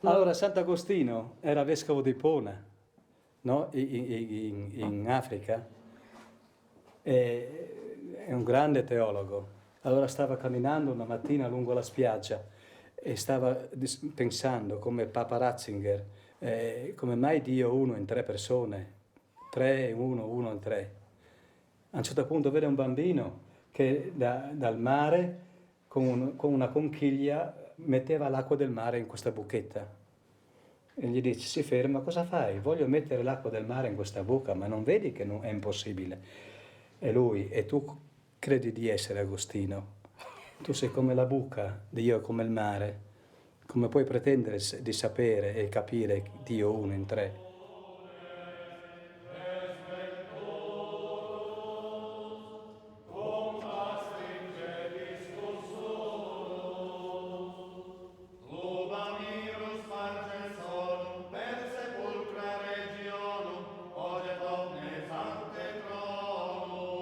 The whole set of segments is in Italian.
Allora, Sant'Agostino era vescovo di Ippona, no? In Africa, è un grande teologo. Allora stava camminando una mattina lungo la spiaggia e stava pensando, come Papa Ratzinger, come mai Dio uno in tre persone, tre in uno, uno in tre. A un certo punto vede un bambino che dal mare con una conchiglia metteva l'acqua del mare in questa buchetta. E gli dice, si ferma, cosa fai? Voglio mettere l'acqua del mare in questa buca, ma non vedi che è impossibile? E lui, e tu credi di essere Agostino? Tu sei come la buca, Dio è come il mare. Come puoi pretendere di sapere e capire Dio uno in tre? Lubamirus parce solum per sepulcra regionum, odet omnes ante tronum.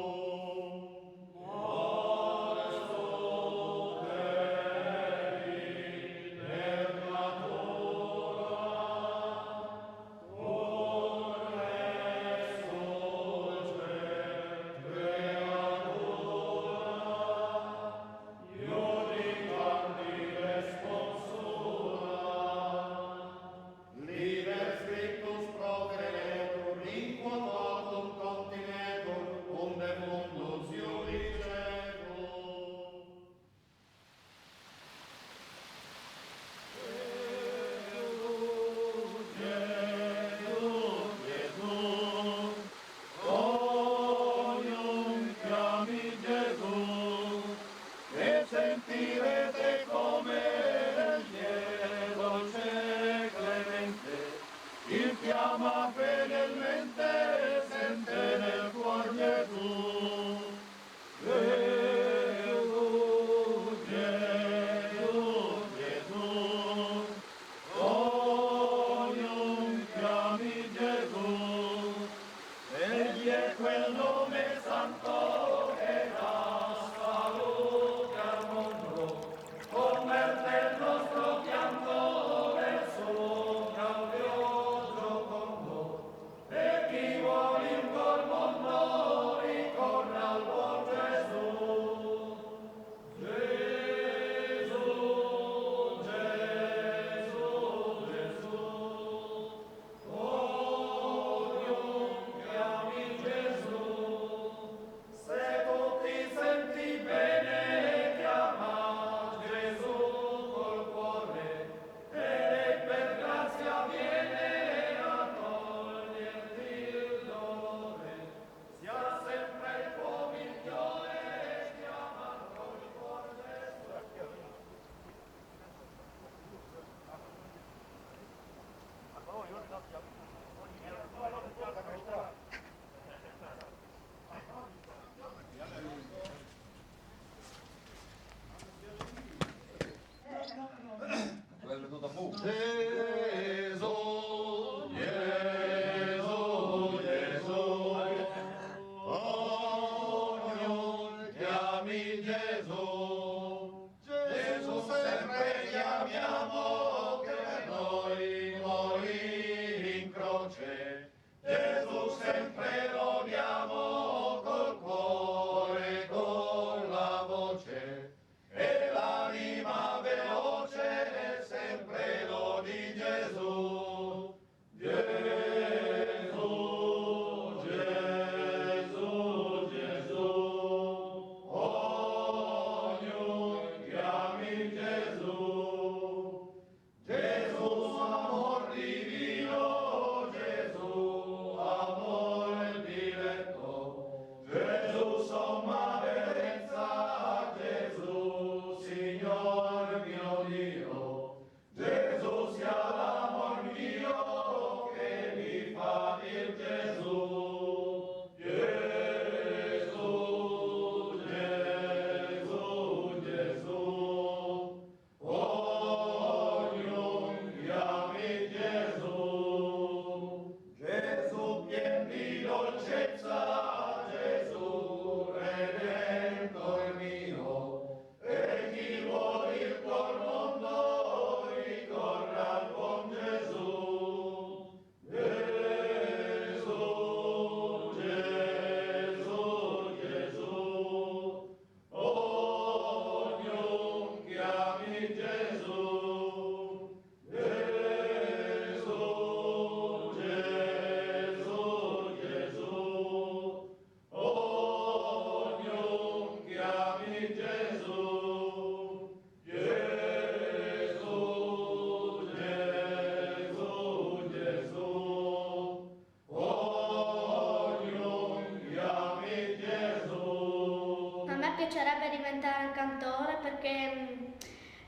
piacerebbe diventare un cantore perché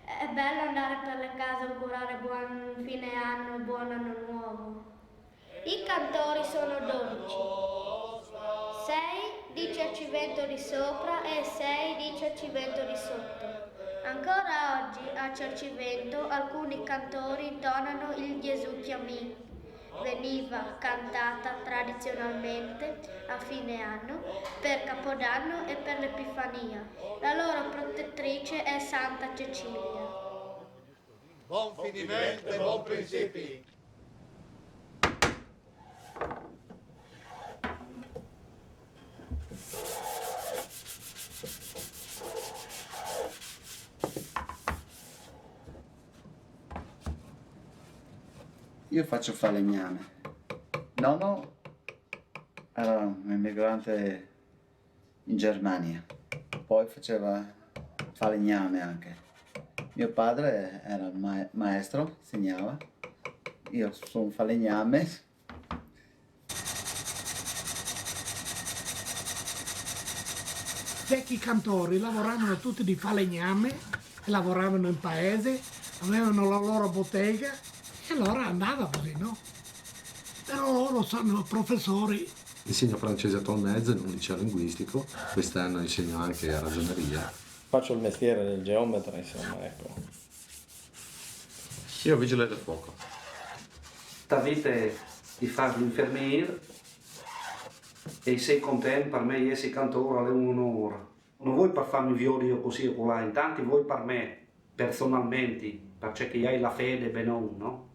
è bello andare per le case a augurare buon fine anno e buon anno nuovo. I cantori sono 12. 6 dice il Civento di sopra e 6 dice il Civento di sotto. Ancora oggi a Cercivento alcuni cantori intonano il Gesù chiamì. Veniva cantata tradizionalmente a fine anno, per Capodanno e per l'Epifania. La loro protettrice è Santa Cecilia. Buon finimento e buon principi. Io faccio falegname. Nonno era un emigrante in Germania, poi faceva falegname anche. Mio padre era maestro, insegnava. Io sono un falegname. Vecchi cantori lavoravano tutti di falegname, lavoravano in paese, avevano la loro bottega e allora andava così, no? Però loro sono professori. Insegno francese a Tolmezzo in un liceo linguistico, quest'anno insegno anche a ragioneria. Faccio il mestiere del geometra, insomma, ecco. Io vigile del fuoco. T'avete di fare l'infermiere e sei contento per me essere cantore è un onore. Non vuoi per farmi violi io così o colà, intanto vuoi per me, personalmente, perché hai la fede ben non, no?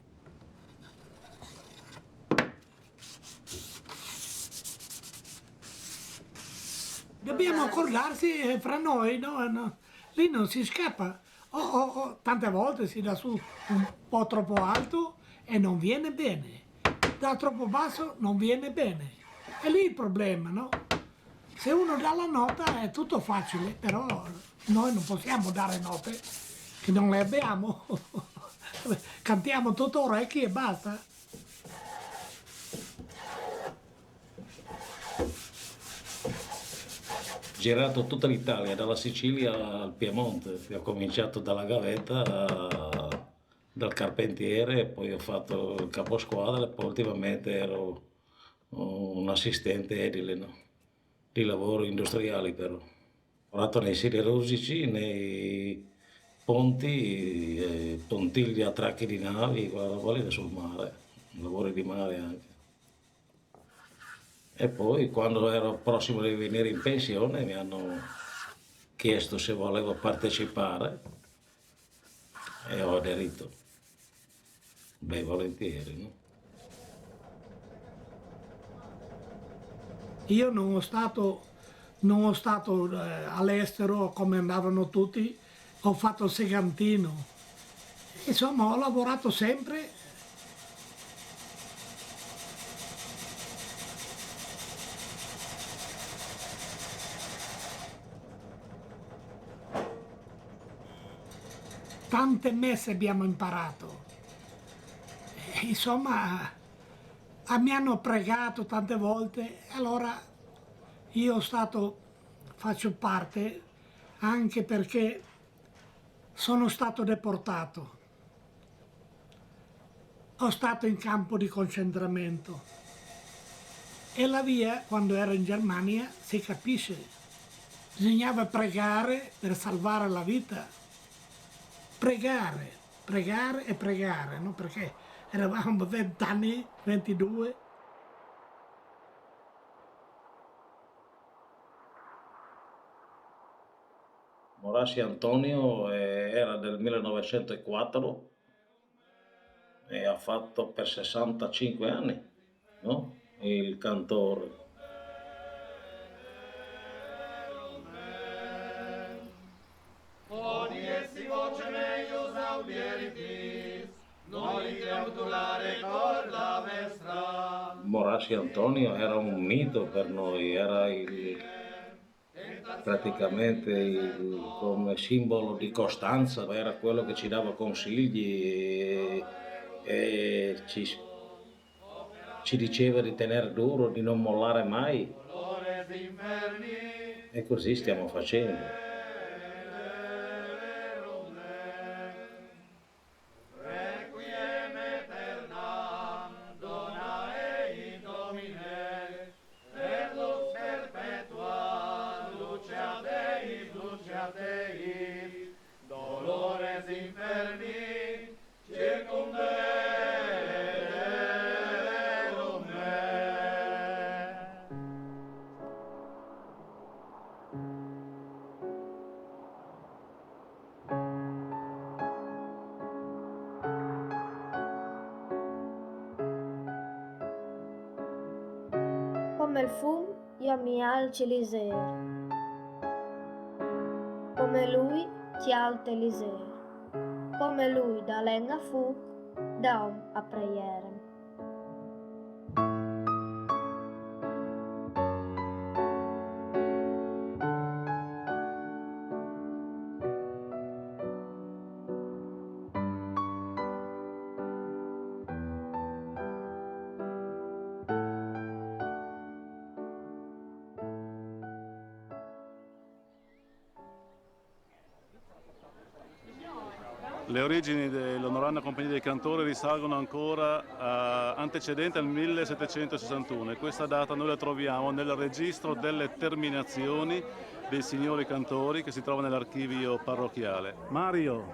Dobbiamo accordarsi fra noi, no? Lì non si scappa. Tante volte si dà su un po' troppo alto e non viene bene. Da troppo basso non viene bene. È lì il problema, no? Se uno dà la nota è tutto facile, però noi non possiamo dare note che non le abbiamo. Cantiamo tutto orecchi e basta. Girato tutta l'Italia, dalla Sicilia al Piemonte. Ho cominciato dalla gavetta, dal carpentiere, poi ho fatto il caposquadra e poi ultimamente ero un assistente edile, no? Di lavoro industriali però. Ho lavorato nei siderurgici, nei ponti, pontigli a tracchi di navi, quella roba lì sul mare, lavori di mare anche. E poi quando ero prossimo di venire in pensione mi hanno chiesto se volevo partecipare e ho aderito. Beh, volentieri, no? Io non ho stato all'estero come andavano tutti, ho fatto il segantino. Insomma, ho lavorato sempre. Tante messe abbiamo imparato. Insomma, mi hanno pregato tante volte, allora io faccio parte anche perché sono stato deportato. Ho stato in campo di concentramento e la via, quando ero in Germania, si capisce, bisognava pregare per salvare la vita. Pregare e pregare, no? Perché eravamo 20 anni, 22. Morassi Antonio era del 1904 e ha fatto per 65 anni, no? Il cantore. Morassi Antonio era un mito per noi, era praticamente come simbolo di costanza, era quello che ci dava consigli e ci diceva di tenere duro, di non mollare mai. E così stiamo facendo. Come il fum yamial celiser, come lui chial teliser, come lui da lenga fu, daum a preiere. Le origini dell'Onoranda Compagnia dei Cantori risalgono ancora antecedente al 1761 e questa data noi la troviamo nel registro delle terminazioni dei signori cantori che si trova nell'archivio parrocchiale. Mario,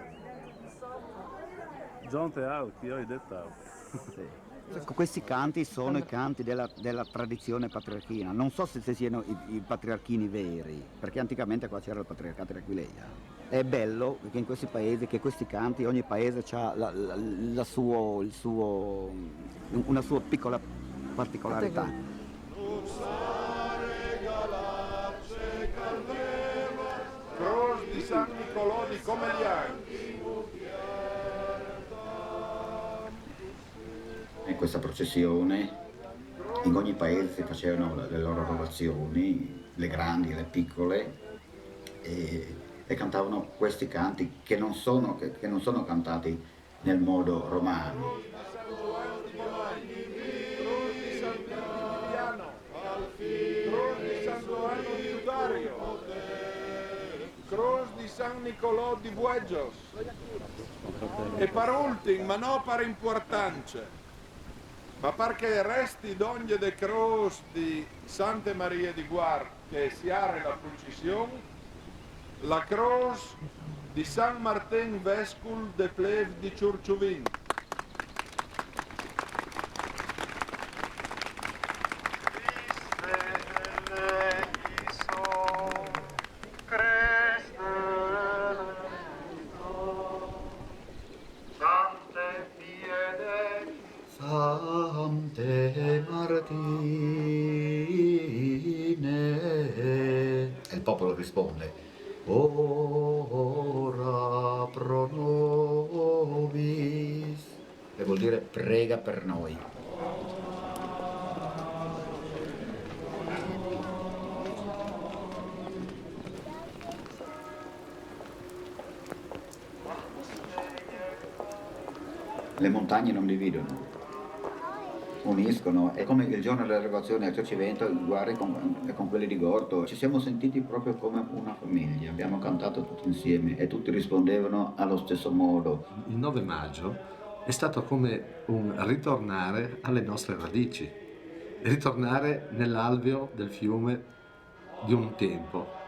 Zonte Alchi, ho detto. Questi canti sono i canti della tradizione patriarchina. Non so se siano i patriarchini veri, perché anticamente qua c'era il patriarcato di Aquileia. È bello che in questi paesi, che questi canti, ogni paese ha una sua piccola particolarità. Croce di San Nicolò di Comegliano. In questa processione in ogni paese si facevano le loro rovazioni, le grandi e le piccole, e cantavano questi canti che non sono cantati nel modo romano. Croce di San Nicolò di Bueggios. E per ultimo, ma non per importanza, ma perché resti d'ogni de croce di Santa Maria di Guardia che si apre la processione, la croce di San Martin Vescul de Plev di Ciurciuvin. Sante Martine. E il popolo risponde: ora pro nobis. E vuol dire prega per noi. Le montagne non dividono, uniscono. È come il giorno della rilevazione a Ciocivento, Guardi con quelli di Gorto. Ci siamo sentiti proprio come una famiglia, abbiamo cantato tutti insieme e tutti rispondevano allo stesso modo. Il 9 maggio è stato come un ritornare alle nostre radici, ritornare nell'alveo del fiume di un tempo.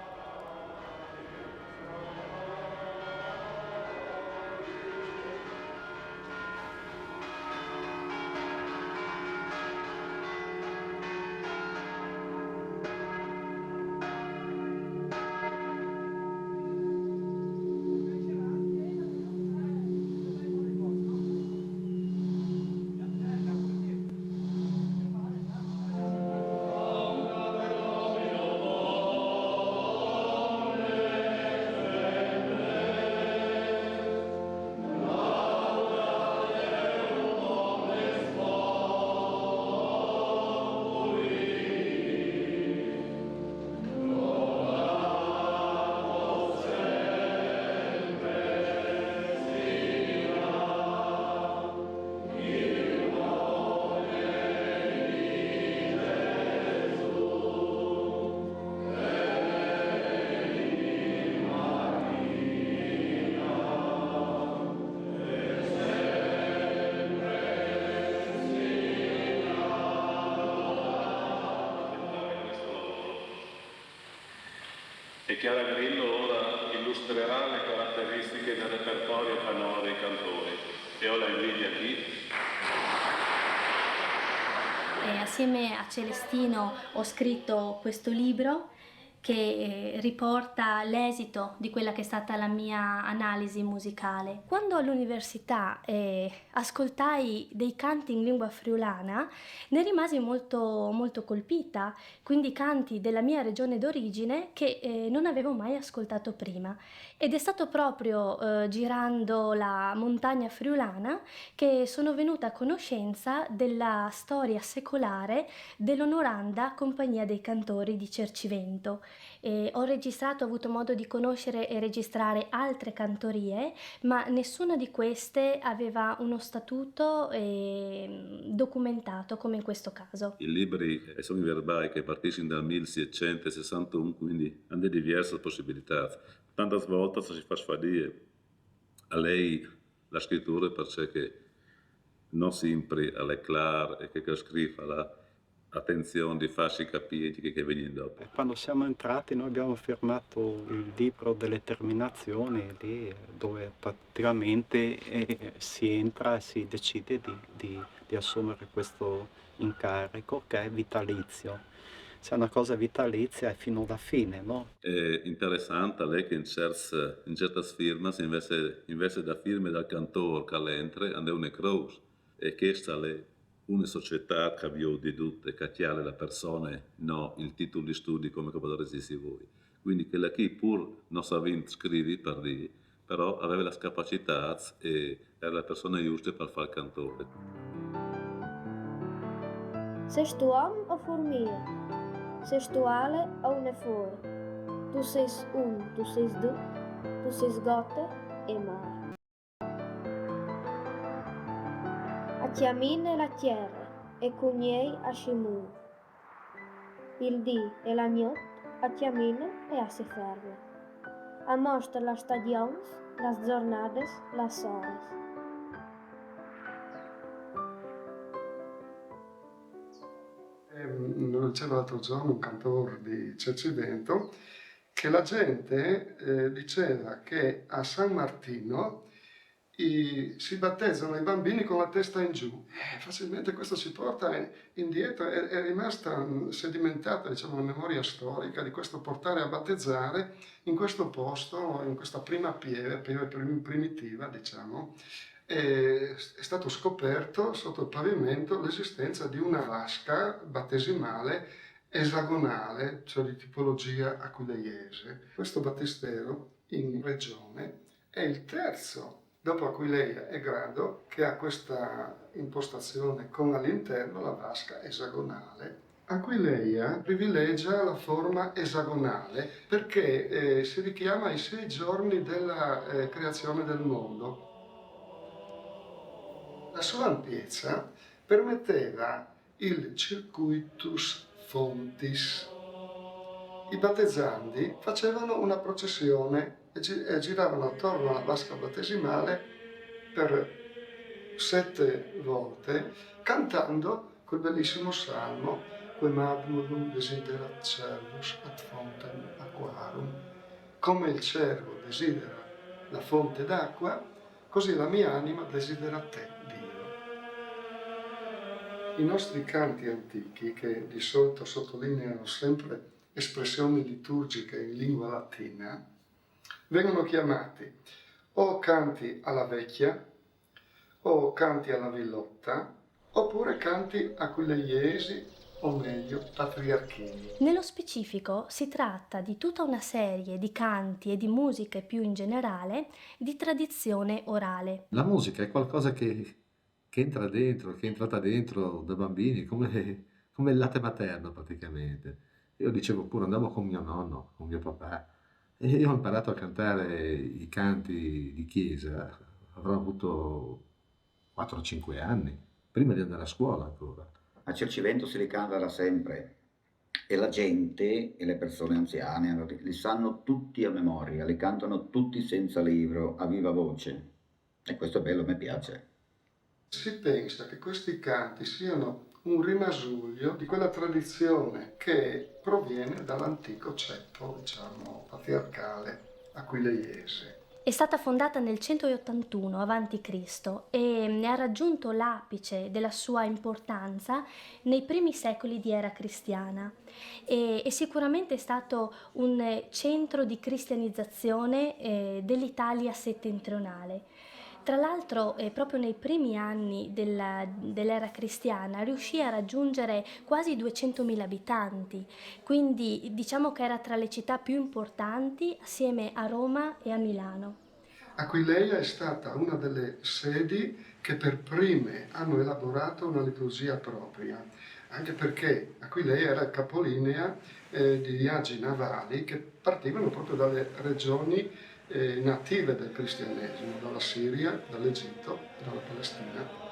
E Chiara Grillo ora illustrerà le caratteristiche del repertorio canoro dei cantori. E ho la invidia qui. Assieme a Celestino ho scritto questo libro che riporta l'esito di quella che è stata la mia analisi musicale. Quando all'università ascoltai dei canti in lingua friulana, ne rimasi molto, molto colpita, quindi canti della mia regione d'origine che non avevo mai ascoltato prima. Ed è stato proprio girando la montagna friulana che sono venuta a conoscenza della storia secolare dell'Onoranda Compagnia dei Cantori di Cercivento. Ho avuto modo di conoscere e registrare altre cantorie, ma nessuna di queste aveva uno statuto documentato come in questo caso. I libri sono verbali che partiscono dal 1761, quindi hanno diverse possibilità. Tante volte si fa sfadire a lei la scrittura perché non sempre è chiaro e che scrive la attenzione di farsi capire che viene dopo. Quando siamo entrati noi abbiamo firmato il libro delle terminazioni lì, dove praticamente si entra e si decide di assumere questo incarico che è vitalizio. Se è una cosa vitalizia è fino alla fine, no? È interessante lei che in certe firme, invece da firme dal cantore che entra, hanno una croce. E questa è una società che vi di tutte, che chiede alla persona no, il titolo di studi come potreste voi. Quindi che qui pur non sapeva scrivere per dire, però aveva le capacità e era la persona giusta per fare il cantore. Sei tu uomo o formica? Sei tu ale o une fuori? Tu sei un, tu sei due, tu sei gote e mare. A chiamine la tierra e cugnei a scimun. Il dì e la not a chiamine e a se ferme. A mostra las stagions, las giornades, las horas. Lo diceva l'altro giorno un cantore di Cercivento che la gente diceva che a San Martino si battezzano i bambini con la testa in giù. Facilmente questo si porta indietro, è rimasta sedimentata, diciamo, la memoria storica di questo portare a battezzare in questo posto, in questa prima pieve primitiva, diciamo. È stato scoperto sotto il pavimento l'esistenza di una vasca battesimale esagonale, cioè di tipologia aquileiese. Questo battistero in regione è il terzo dopo Aquileia e Grado che ha questa impostazione con all'interno la vasca esagonale. Aquileia privilegia la forma esagonale perché si richiama ai 6 giorni della creazione del mondo. La sua ampiezza permetteva il circuitus fontis. I battezzandi facevano una processione e giravano attorno alla vasca battesimale per 7 volte, cantando quel bellissimo salmo Quem admodum desiderat cervus ad fontem aquarum. Come il cervo desidera la fonte d'acqua, così la mia anima desidera te, Dio. I nostri canti antichi, che di solito sottolineano sempre espressioni liturgiche in lingua latina, vengono chiamati o canti alla vecchia, o canti alla villotta, oppure canti aquileiesi, o meglio, patriarchini. Nello specifico si tratta di tutta una serie di canti e di musiche più in generale di tradizione orale. La musica è qualcosa che entra dentro, che è entrata dentro da bambini, come il latte materno praticamente. Io dicevo pure, andavo con mio nonno, con mio papà, e io ho imparato a cantare i canti di chiesa, avrò avuto 4-5 anni, prima di andare a scuola ancora. A Cercivento si li canta da sempre e la gente e le persone anziane li sanno tutti a memoria, li cantano tutti senza libro, a viva voce. E questo è bello, mi piace. Si pensa che questi canti siano un rimasuglio di quella tradizione che proviene dall'antico ceppo, diciamo, patriarcale aquileiese. È stata fondata nel 181 a.C. e ha raggiunto l'apice della sua importanza nei primi secoli di era cristiana e sicuramente è stato un centro di cristianizzazione dell'Italia settentrionale. Tra l'altro, proprio nei primi anni dell'era cristiana riuscì a raggiungere quasi 200.000 abitanti, quindi diciamo che era tra le città più importanti assieme a Roma e a Milano. Aquileia è stata una delle sedi che per prime hanno elaborato una liturgia propria, anche perché Aquileia era il capolinea di viaggi navali che partivano proprio dalle regioni native del cristianesimo, dalla Siria, dall'Egitto, dalla Palestina.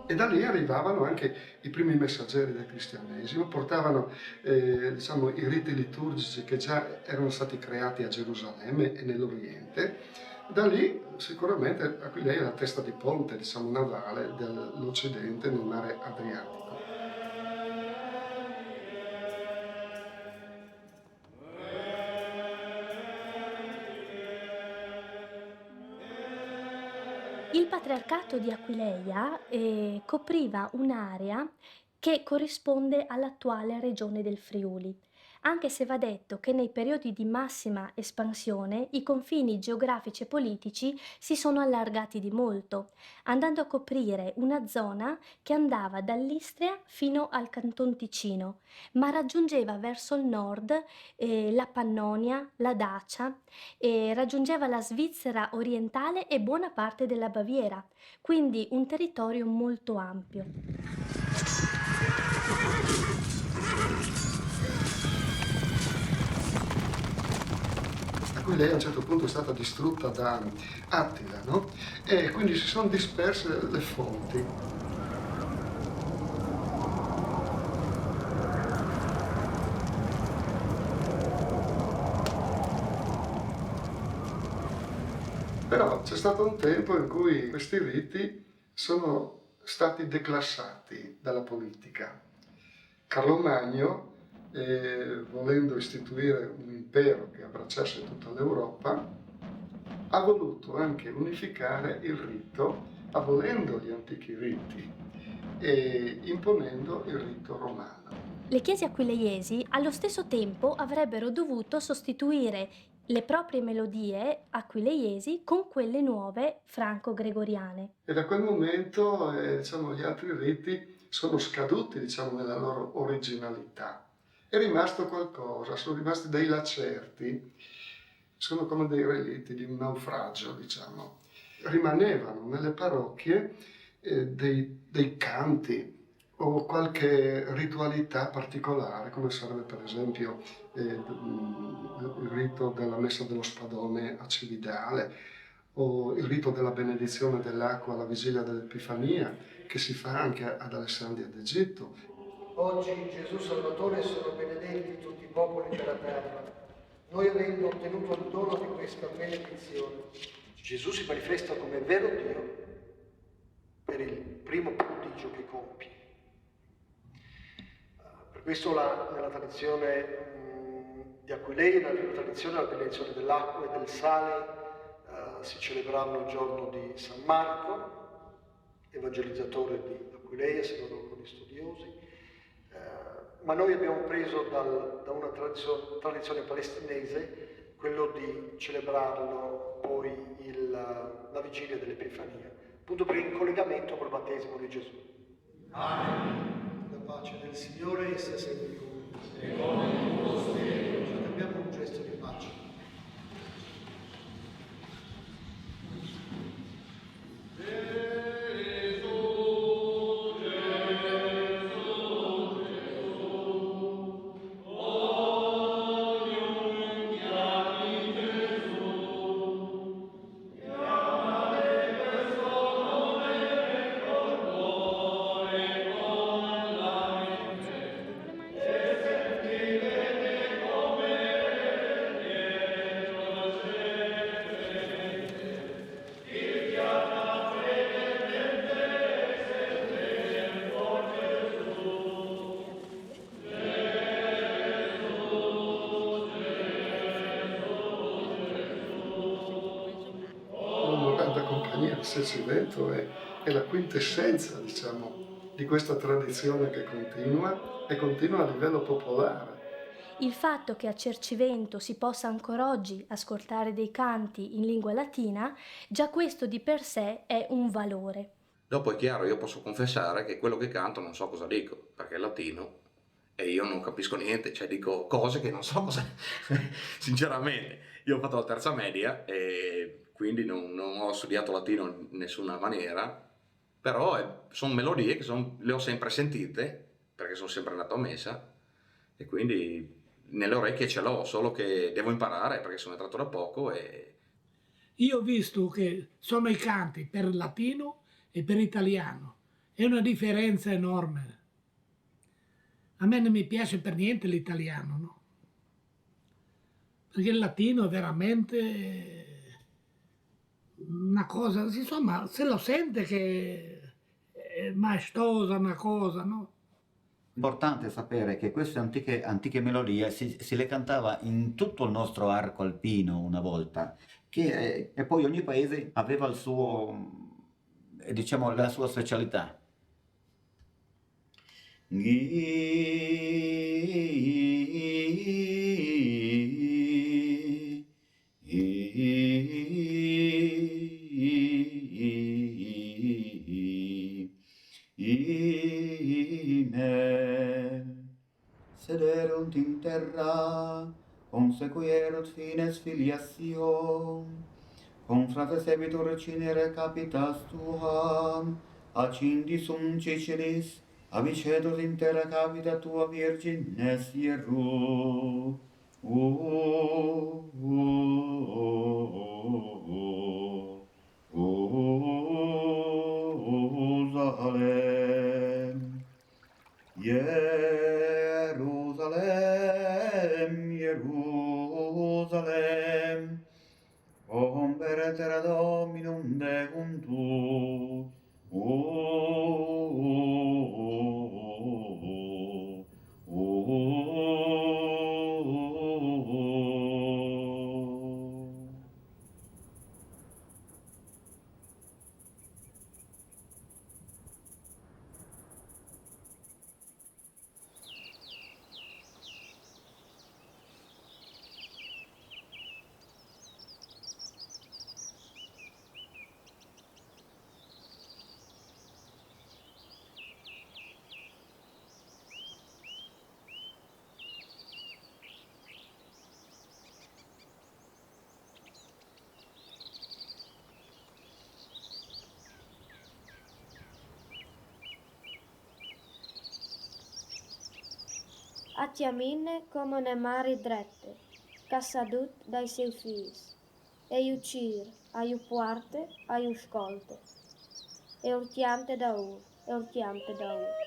E da lì arrivavano anche i primi messaggeri del cristianesimo, portavano diciamo, i riti liturgici che già erano stati creati a Gerusalemme e nell'Oriente. Da lì sicuramente Aquileia è la testa di ponte, diciamo, navale dell'Occidente nel mare Adriatico. Il patriarcato di Aquileia copriva un'area che corrisponde all'attuale regione del Friuli, anche se va detto che nei periodi di massima espansione i confini geografici e politici si sono allargati di molto, andando a coprire una zona che andava dall'Istria fino al Canton Ticino, ma raggiungeva verso il nord la Pannonia, la Dacia, raggiungeva la Svizzera orientale e buona parte della Baviera, quindi un territorio molto ampio. Aquileia a un certo punto è stata distrutta da Attila, no? E quindi si sono disperse le fonti. Però c'è stato un tempo in cui questi riti sono stati declassati dalla politica. Carlo Magno, volendo istituire un impero che abbracciasse tutta l'Europa, ha voluto anche unificare il rito, abolendo gli antichi riti e imponendo il rito romano. Le chiese aquileiesi allo stesso tempo avrebbero dovuto sostituire le proprie melodie aquileiesi con quelle nuove franco-gregoriane. E da quel momento diciamo, gli altri riti sono scaduti, diciamo, nella loro originalità. È rimasto qualcosa, sono rimasti dei lacerti, sono come dei relitti di un naufragio, diciamo. Rimanevano nelle parrocchie dei canti o qualche ritualità particolare, come sarebbe per esempio il rito della messa dello spadone a Cividale o il rito della benedizione dell'acqua alla vigilia dell'Epifania, che si fa anche ad Alessandria d'Egitto. Oggi Gesù Salvatore sono benedetti tutti i popoli della terra, noi avendo ottenuto il dono di questa benedizione. Gesù si manifesta come vero Dio per il primo prodigio che compie. Per questo nella tradizione di Aquileia, nella tradizione della benedizione dell'acqua e del sale, si celebravano il giorno di San Marco, evangelizzatore di Aquileia, secondo alcuni studiosi. Ma noi abbiamo preso da una tradizione palestinese quello di celebrarlo poi la vigilia dell'Epifania, appunto per il collegamento col battesimo di Gesù. Amen. La pace del Signore sia sempre con voi. E con il tuo spirito. Abbiamo un gesto di pace. Oh Cecivento è la quintessenza, diciamo, di questa tradizione che continua e continua a livello popolare. Il fatto che a Cercivento si possa ancora oggi ascoltare dei canti in lingua latina, già questo di per sé è un valore. Dopo è chiaro, io posso confessare che quello che canto non so cosa dico, perché è latino e io non capisco niente, cioè dico cose che non so cosa. Sinceramente, io ho fatto la terza media e quindi non ho studiato latino in nessuna maniera, però sono melodie che le ho sempre sentite, perché sono sempre andato a messa e quindi nelle orecchie ce l'ho, solo che devo imparare perché sono entrato da poco e... Io ho visto che sono i canti per latino e per italiano, è una differenza enorme. A me non mi piace per niente l'italiano, no? Perché il latino è veramente una cosa, insomma, se lo sente che è maestosa una cosa, no? Importante sapere che queste antiche melodie si le cantava in tutto il nostro arco alpino una volta, e poi ogni paese aveva il suo, diciamo, la sua specialità. Sederunt in terra, consequierunt fines filiation, cum fratres ebitur cinere capitas tuam, accindisum Cicilis, avicedur in terra capita tua virgines Ieru. Jerusalem, Jerusalem, ombere terra Dominum Deum tu. Atiamine como ne mari drette, cassadut dai seu fis, e iu cir, a iu puarte, a iu scolte, e urtiante da ur, e urtiante da ur.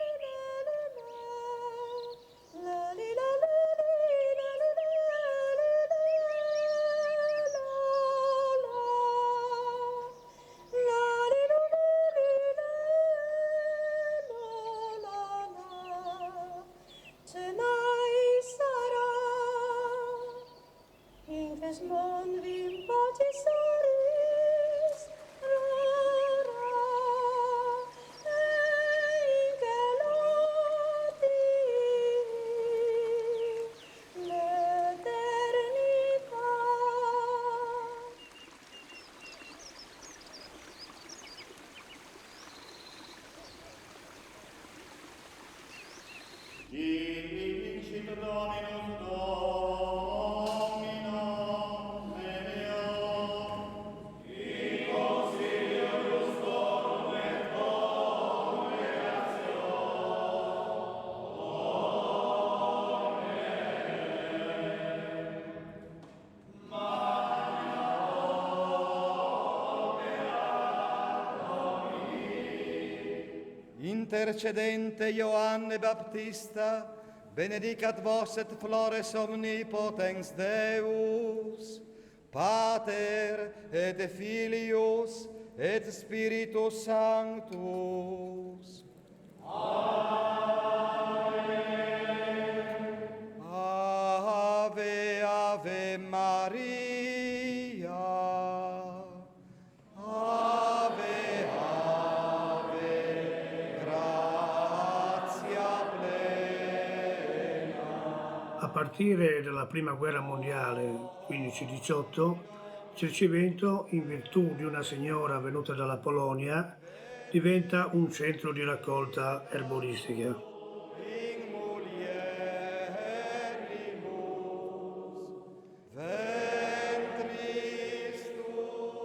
Intercedente Ioanne Baptista, benedicat vos et flores omnipotens Deus, Pater et Filius et Spiritus Sanctus. Amen. Ave, Ave Maria. Ave partire dalla Prima Guerra Mondiale, 15-18, Cercivento, in virtù di una signora venuta dalla Polonia, diventa un centro di raccolta erboristica.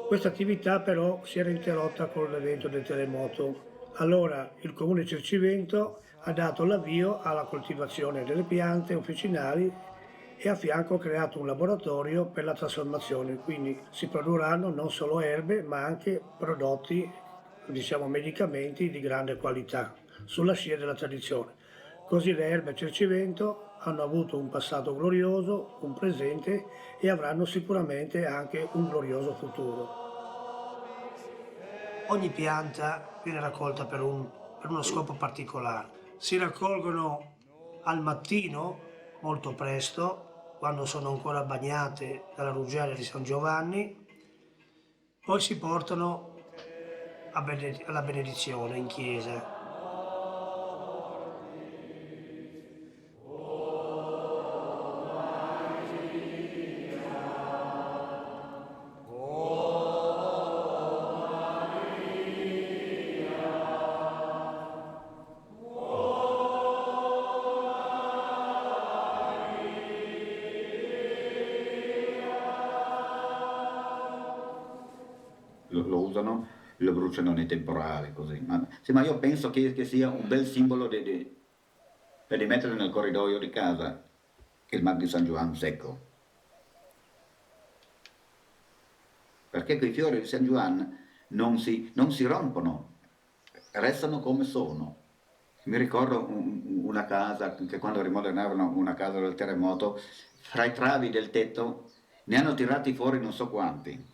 Questa attività però si era interrotta con l'evento del terremoto. Allora il comune di Cercivento ha dato l'avvio alla coltivazione delle piante officinali e a fianco ha creato un laboratorio per la trasformazione, quindi si produrranno non solo erbe ma anche prodotti, diciamo medicamenti di grande qualità, sulla scia della tradizione. Così le erbe Cercivento hanno avuto un passato glorioso, un presente e avranno sicuramente anche un glorioso futuro. Ogni pianta viene raccolta per uno scopo particolare. Si raccolgono al mattino, molto presto, quando sono ancora bagnate dalla ruggera di San Giovanni, poi si portano alla benedizione in chiesa. Lo usano, lo bruciano nei temporali, così. Ma io penso che sia un bel simbolo per rimettere nel corridoio di casa il Mar di San Giovanni secco. Perché quei fiori di San Giovanni non si rompono, restano come sono. Mi ricordo una casa, che quando rimodernavano una casa del terremoto, fra i travi del tetto ne hanno tirati fuori non so quanti.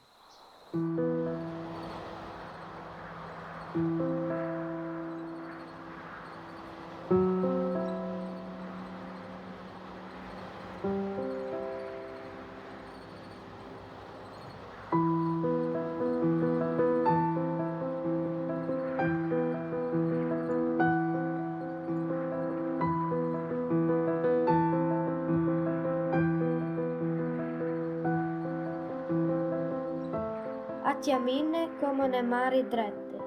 Attiamine come ne mari drette,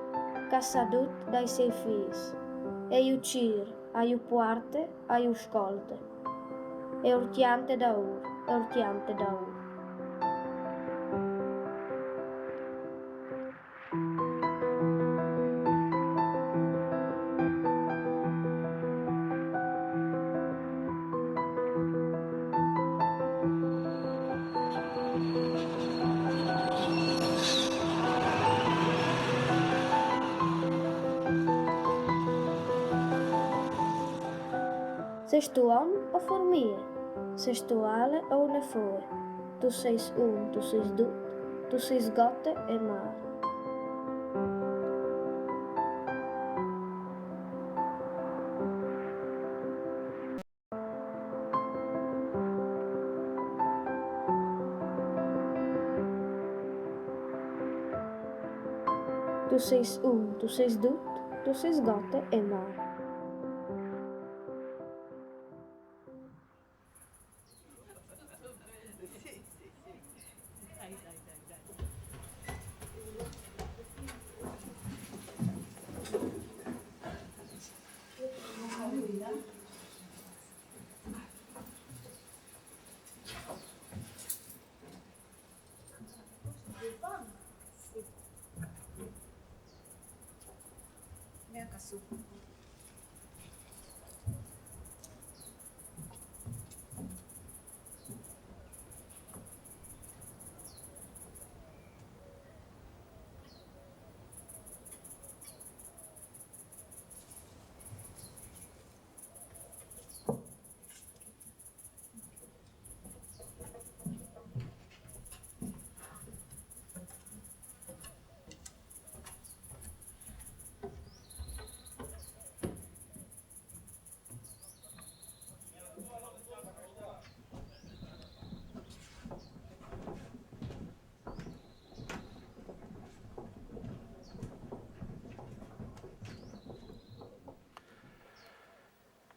cassadut dai sei fis, e iucir, aiu puarte, aiu scolte, e urtiante daur, e urtiante daur. Seis tu homem ou formiga? Seis tu ale ou ne foi? Tu seis tu seis dut, tu seis gotte e mar. Tu seis tu seis dut, tu seis gotte e mar. Venga su.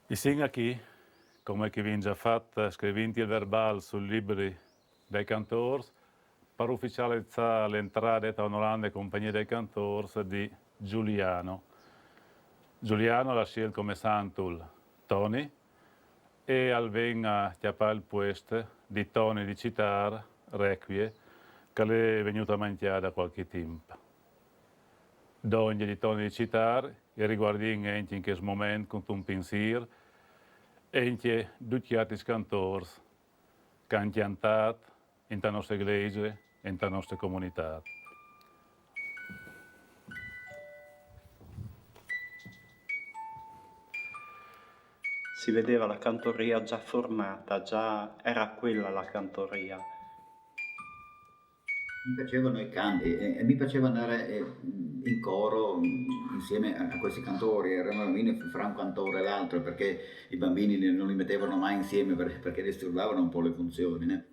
Ich singe aqui come che viene già fatta, scrivendo il verbale sui libri dei cantori, per ufficializzare l'entrata da onorante compagnia dei cantori di Giuliano. Giuliano l'ha scelto come santul Toni e alvenga chiappare il puesto di Toni di citar Requie, che è venuto a mangiare da qualche tempo. D'ogni di Toni di citar e riguardin in questo momento con un pensiero e tutti i cantori che hanno cantato in la nostra iglesia e in la nostra comunità. Si vedeva la cantoria già formata, già era quella la cantoria. Mi piacevano i canti e mi piaceva andare in coro insieme a questi cantori, erano bambini fra un cantore e l'altro perché i bambini non li mettevano mai insieme perché disturbavano un po' le funzioni. Né?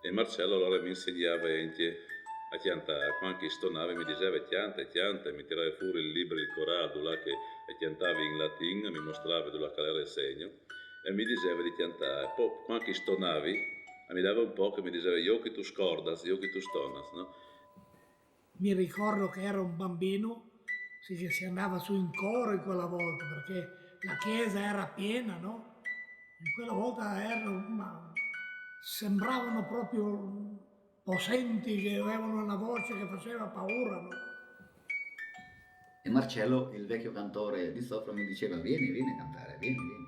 E Marcello allora mi insegnava a cantare, quando stonava mi diceva chianta, mi tirava fuori il libro, il corado là che cantava in latino, mi mostrava dove era il segno e mi diceva di cantare. Poi quando stonavi mi dava un po' che mi diceva io che tu scordas, io che tu stonas, no? Mi ricordo che ero un bambino, sì, che si andava su in coro in quella volta, perché la chiesa era piena, no? In quella volta sembravano proprio possenti, che avevano una voce che faceva paura, no? E Marcello, il vecchio cantore di sopra, mi diceva vieni a cantare, vieni.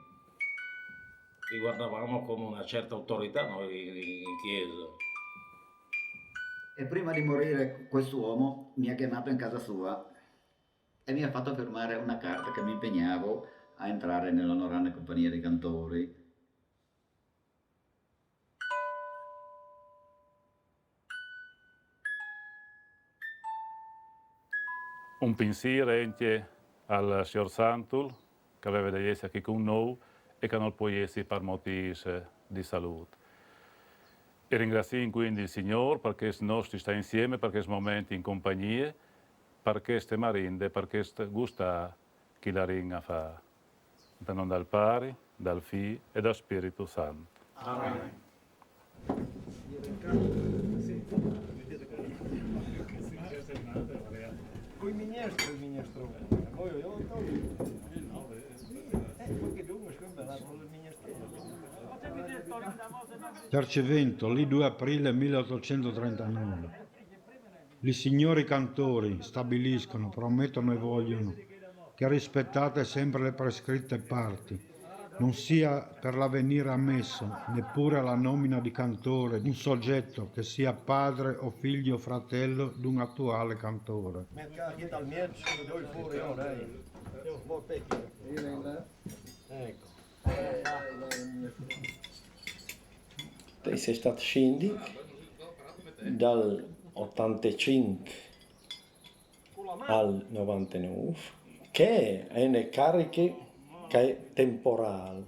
Li guardavamo con una certa autorità noi in chiesa. E prima di morire quest'uomo mi ha chiamato in casa sua e mi ha fatto firmare una carta che mi impegnavo a entrare nell'onorante compagnia dei cantori. Un pensiero anche al signor Santul, che aveva da essere qui con noi e che non può essere per motivi di salute. E ringraziamo quindi il Signore perché il nostro sta insieme, per questo momento in compagnia, per queste marinde, per questo gusto che la ringa fa. Da non dal Pari, dal Figlio e dal Spirito Santo. Amen. Con il ministro. Cercevento, lì 2 aprile 1839. I signori cantori stabiliscono, promettono e vogliono che rispettate sempre le prescritte parti, non sia per l'avvenire ammesso neppure alla nomina di cantore di un soggetto che sia padre o figlio o fratello di un attuale cantore. Te sei stato scindic dal 85 al 99, che è una carica che è temporale,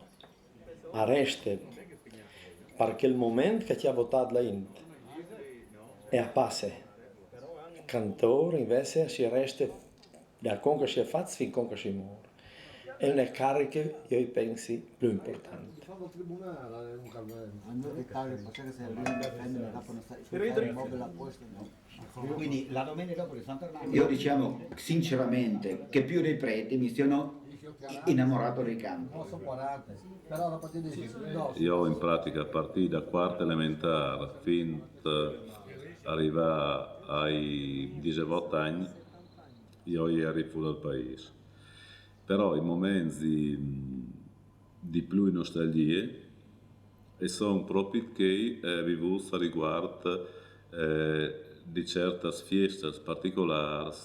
arresta, perché il momento che ti ha votato la Int è a passe. Il cantore invece si resta da quando si è fatto fin quando si muore. È una carica, io penso, più importante. Quindi la domenica dopo di Sant'Arnaldo io diciamo sinceramente che più dei preti mi sono innamorato dei canti. Io in pratica a partire da quarta elementare fino ad arrivare ai 18 anni io ero fuori dal paese. Però i momenti di più nostalgia e sono proprio che vivuto a riguardo di certe feste particolari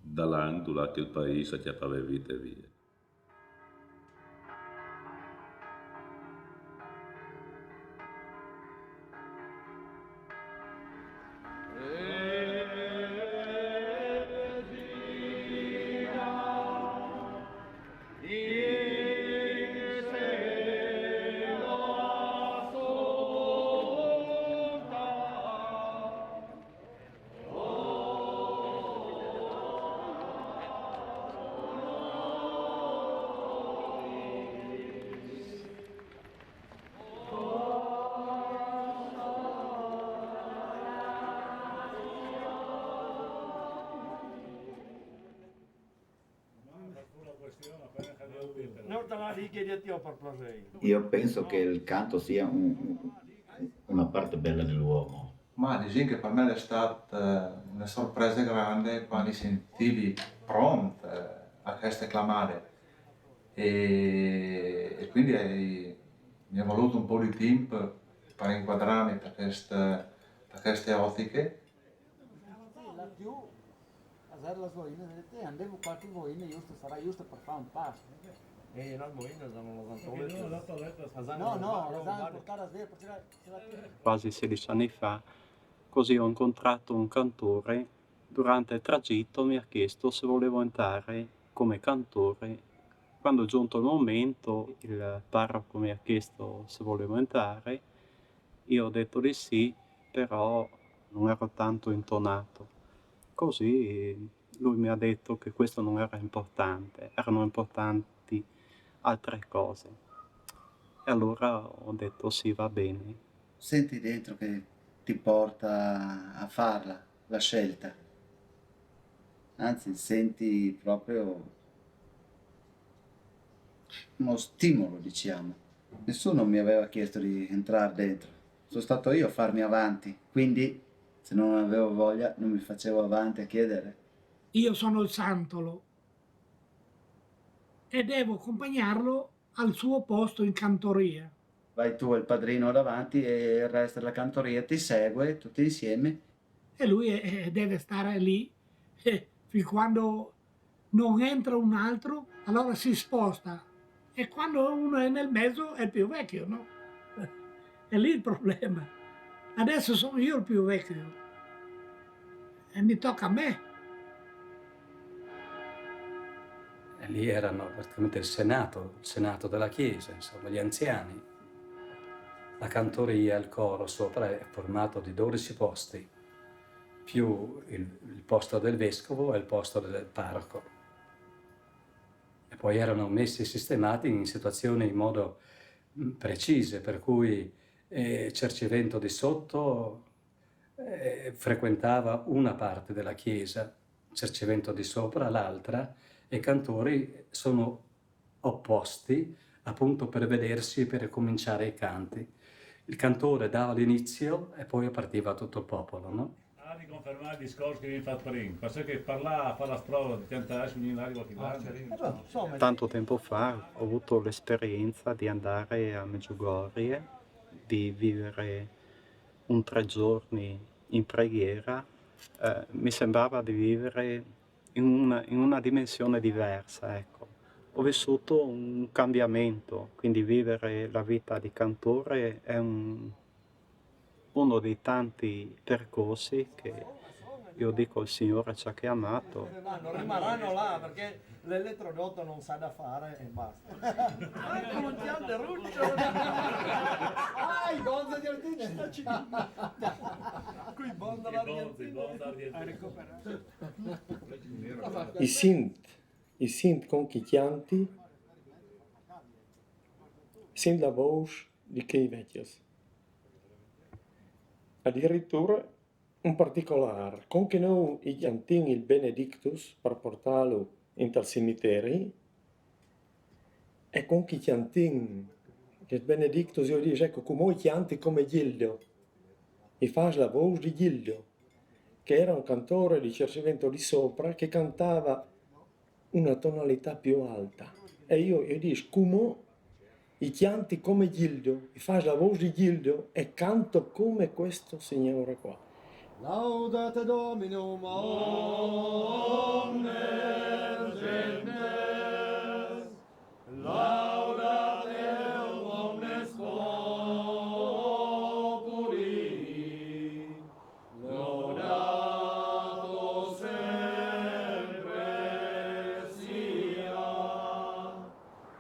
dall'anno che il paese ha aveva vita e via. Io penso che il canto sia una parte bella dell'uomo. Ma diciamo che per me è stata una sorpresa grande quando sentivi pronto a queste clamare e quindi mi è voluto un po' di tempo per inquadrarmi per queste ottiche. Andiamo qualche voina, giusto, sarà giusto per fare un passo. E noi voina sono Quasi 16 anni fa, così ho incontrato un cantore. Durante il tragitto mi ha chiesto se volevo entrare come cantore. Quando è giunto il momento, il parroco mi ha chiesto se volevo entrare. Io ho detto di sì, però non ero tanto intonato. Così lui mi ha detto che questo non era importante, erano importanti altre cose. E allora ho detto sì, va bene. Senti dentro che ti porta a farla, la scelta. Anzi, senti proprio uno stimolo, diciamo. Nessuno mi aveva chiesto di entrare dentro. Sono stato io a farmi avanti, quindi se non avevo voglia non mi facevo avanti a chiedere. Io sono il santolo e devo accompagnarlo al suo posto in cantoria. Vai tu il padrino davanti e il resto della cantoria ti segue tutti insieme. E lui deve stare lì fin quando non entra un altro, allora si sposta. E quando uno è nel mezzo è il più vecchio, no? È lì il problema. Adesso sono io il più vecchio e mi tocca a me. E lì erano praticamente il Senato della Chiesa, insomma, gli anziani. La cantoria, il coro sopra è formato di 12 posti, più il posto del vescovo e il posto del parroco. E poi erano messi e sistemati in situazioni in modo precise, per cui Cercivento di sotto frequentava una parte della chiesa, Cercivento di sopra l'altra, e i cantori sono opposti appunto per vedersi e per cominciare i canti. Il cantore dava l'inizio e poi partiva tutto il popolo, no? Di confermare il discorso che vi fa prima, perché parlare, fare la prova di cantare, mi arriva qualche Tanto tempo fa ho avuto l'esperienza di andare a Medjugorje, di vivere 3 giorni in preghiera. Mi sembrava di vivere in una dimensione diversa, ecco. Ho vissuto un cambiamento, quindi vivere la vita di cantore è uno dei tanti percorsi che io dico il Signore ci ha chiamato. Rimarranno là perché l'elettrodotto non sa da fare e basta. Non ti hanno ruccio! I bonza di Argentina! Qui bonza I sint conquistanti sind la voce di quei vecchios. Addirittura un particolare, con che noi i chiantin il Benedictus per portarlo in tal cimiteri, e con chi chiantin che il Benedictus io dico, ecco, come i chianti come Gildo, e fa la voce di Gildo, che era un cantore di Cercivento di sopra che cantava una tonalità più alta. E io dico, come i chianti come Gildo, e fa la voce di Gildo e canto come questo signore qua. Laudate Dominum omnes gentes, laudate omnes populi, lodato sempre sia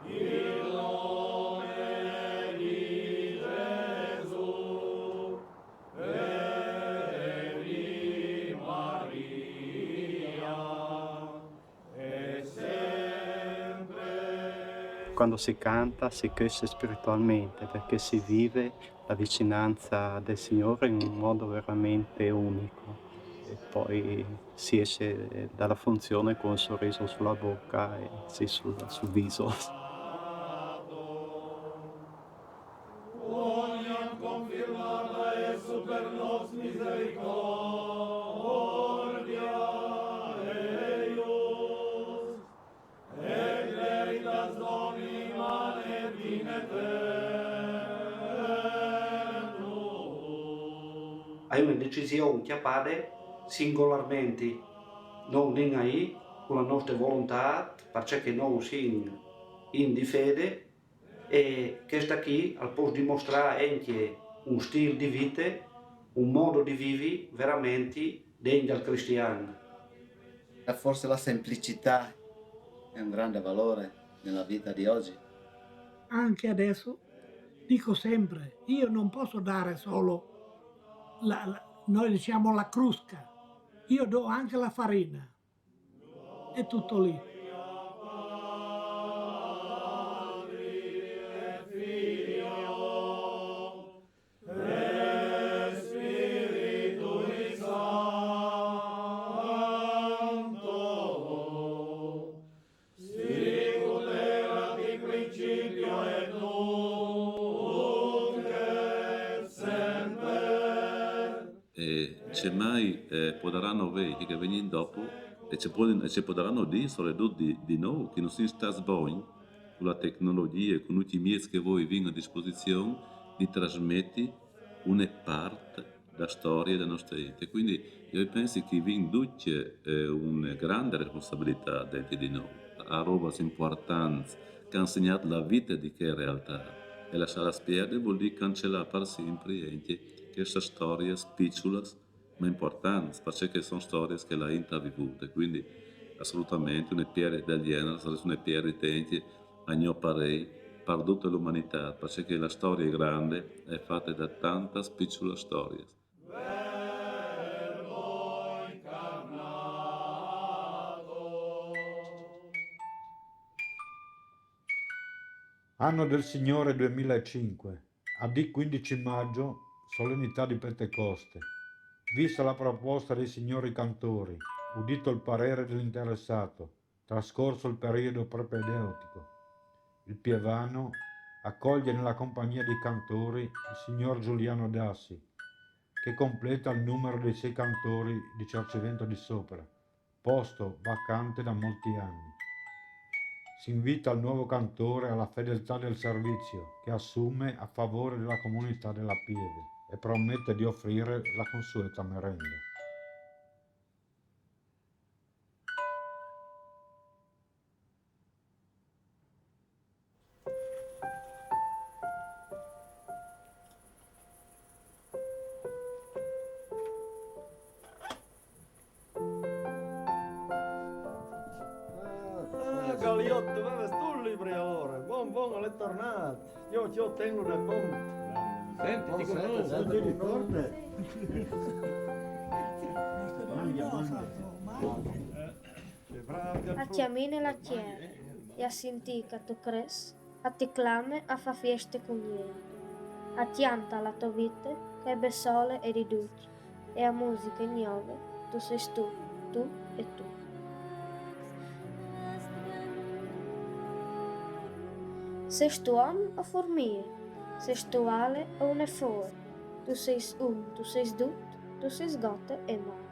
il nome di Gesù e di Maria e sempre. Quando si canta si cresce spiritualmente perché si vive la vicinanza del Signore in un modo veramente unico e poi si esce dalla funzione con un sorriso sulla bocca e sì, sul viso. è una decisione che appare singolarmente, non in AI, con la nostra volontà, perché noi siamo in di fede, e che sta qui al posto dimostrare anche un stile di vita, un modo di vivere veramente degno al cristiano. Forse la semplicità è un grande valore nella vita di oggi. Anche adesso dico sempre, io non posso dare solo, noi diciamo la crusca, io do anche la farina. È tutto lì. C'è mai potranno vedere che vengono dopo e ci potranno dire soprattutto di noi che non si sta sbagliando con la tecnologia e con tutti i mezzi che voi avete a disposizione di trasmettere una parte della storia della nostra vita. Quindi io penso che vi induce una grande responsabilità dentro di noi, a roba importante che ha insegnato la vita di che realtà. E lasciare spiegare vuol dire cancellare per sempre anche queste storie spiccole ma importanti, perché sono storie che la gente ha vissute, quindi assolutamente una pierre del genere sarebbe una pierre tenti a mio parere per tutta l'umanità, perché la storia è grande, è fatta da tante piccole storie. Anno del Signore 2005, AD 15 maggio, solennità di Pentecoste. Vista la proposta dei signori cantori, udito il parere dell'interessato, trascorso il periodo propedeutico, il Pievano accoglie nella compagnia dei cantori il signor Giuliano Dassi, che completa il numero dei 6 cantori di Cercivento di Sopra, posto vacante da molti anni. Si invita il nuovo cantore alla fedeltà del servizio che assume a favore della comunità della Pieve e promette di offrire la consueta merenda. Galiotto, dove sto libri ora? Buon, è tornato. Io tengo da conto. Senti, ti conosco. Ti ricordi? A chiamine la chiara, e a sentì che tu cres, a ti clame a fa feste con ieri. A tianta la tua vita, che è sole e riduci, e a musica ignove, tu sei tu e tu. Sei tu uomo o formiga? Sei tu ale o une fuori? Tu sei tu sei dut, tu sei gote e mo.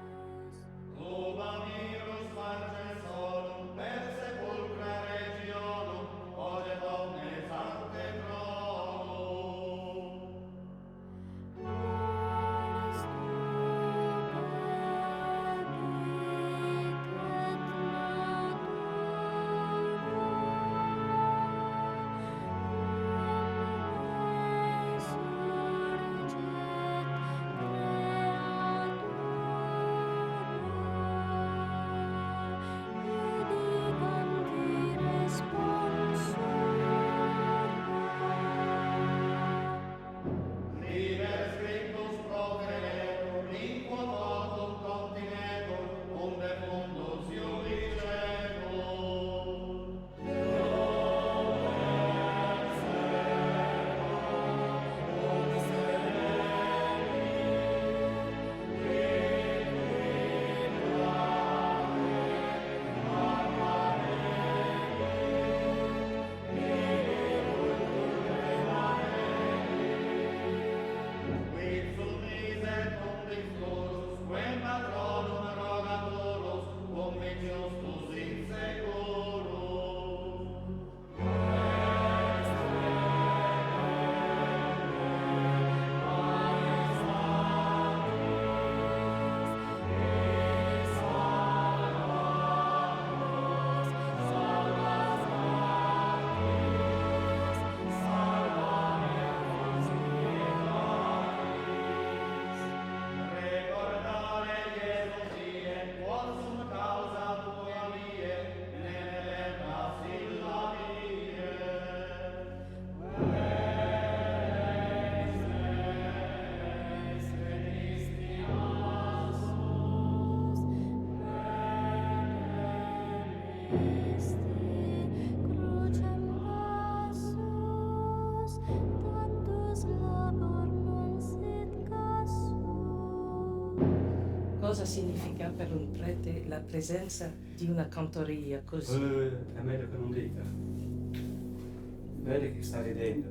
cosa significa per un prete la presenza di una cantoria così? È meglio che non dica. Vedi che sta ridendo.